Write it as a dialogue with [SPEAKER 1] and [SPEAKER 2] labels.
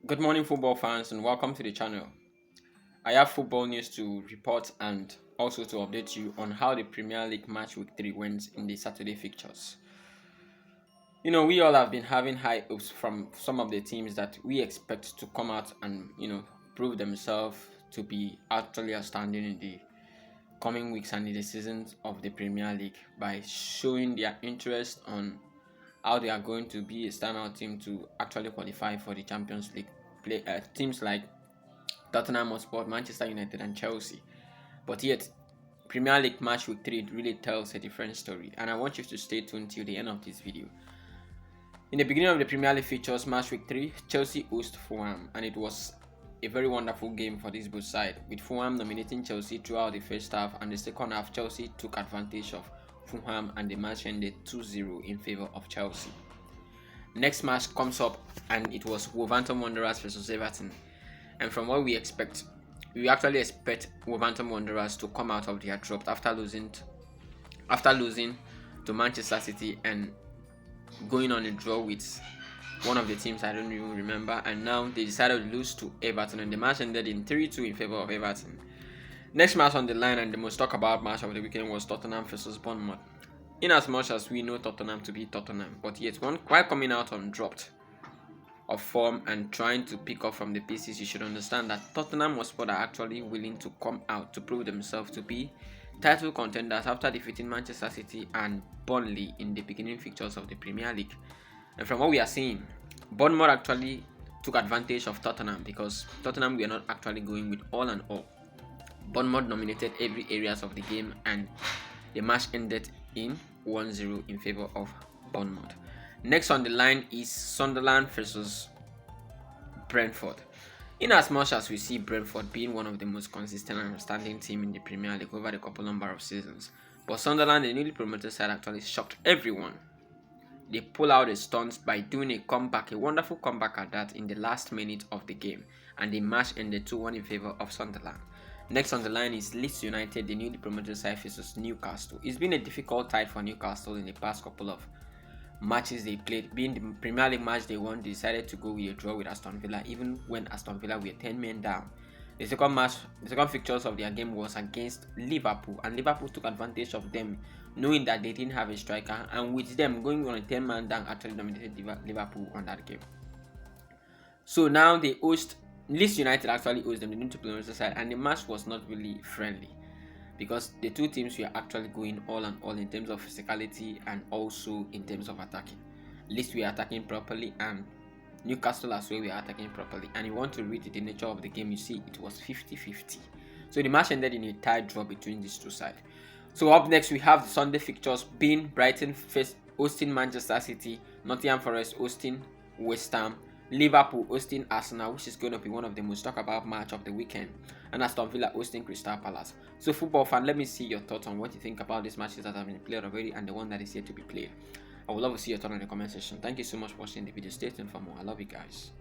[SPEAKER 1] Good morning, football fans, and welcome to the channel. I have football news to report and also to update you on how the Premier League match week 3 went in the Saturday fixtures. We all have been having high hopes from some of the teams that we expect to come out and, prove themselves to be actually outstanding in the coming weeks and in the seasons of the Premier League by showing their interest on how they are going to be a standout team to actually qualify for the Champions League. Teams like Tottenham Hotspur, Manchester United, and Chelsea. But yet, Premier League match week 3 really tells a different story, and I want you to stay tuned till the end of this video. In the beginning of the Premier League features match week 3, Chelsea host Fulham, and it was a very wonderful game for this both side, with Fulham dominating Chelsea throughout the first half, and the second half Chelsea took advantage of Fulham and the match ended 2-0 in favour of Chelsea. Next match comes up and it was Wolverhampton Wanderers versus Everton. And from what we actually expect Wolverhampton Wanderers to come out of their drop after losing to Manchester City and going on a draw with one of the teams I don't even remember, and now they decided to lose to Everton and the match ended in 3-2 in favour of Everton. Next match on the line and the most talked about match of the weekend was Tottenham versus Bournemouth. In as much as we know Tottenham to be Tottenham, but yet while coming out on dropped of form and trying to pick up from the pieces, you should understand that Tottenham Hotspur are actually willing to come out to prove themselves to be title contenders after defeating Manchester City and Burnley in the beginning fixtures of the Premier League. And from what we are seeing, Bournemouth actually took advantage of Tottenham because Tottenham were not actually going with all and all. Bournemouth dominated every areas of the game and the match ended in 1-0 in favour of Bournemouth. Next on the line is Sunderland versus Brentford. In as much as we see Brentford being one of the most consistent and outstanding team in the Premier League over the couple number of seasons, but Sunderland, the newly promoted side, actually shocked everyone. They pull out the stunts by doing a wonderful comeback at that in the last minute of the game, and the match ended 2-1 in favour of Sunderland. Next on the line is Leeds United, the newly promoted side versus Newcastle. It's been a difficult tie for Newcastle in the past couple of matches they played. Being the Premier League match they won, they decided to go with a draw with Aston Villa, even when Aston Villa were 10 men down. The second fixtures of their game was against Liverpool, and Liverpool took advantage of them, knowing that they didn't have a striker, and with them going on a 10-man down, actually dominated Liverpool on that game. So now they host Leeds United actually owes them the new promoted side, and the match was not really friendly because the two teams were actually going all and all in terms of physicality and also in terms of attacking. Leeds were attacking properly and Newcastle as well were attacking properly, and you want to read the nature of the game, you see it was 50-50. So the match ended in a tight draw between these two sides. So up next we have the Sunday fixtures being Brighton hosting Manchester City, Nottingham Forest hosting West Ham, Liverpool hosting Arsenal, which is going to be one of the most talked about match of the weekend, and Aston Villa hosting Crystal Palace. So football fan, let me see your thoughts on what you think about these matches that have been played already and the one that is yet to be played. I would love to see your thoughts in the comment section. Thank you so much for watching the video. Stay tuned for more. I love you guys.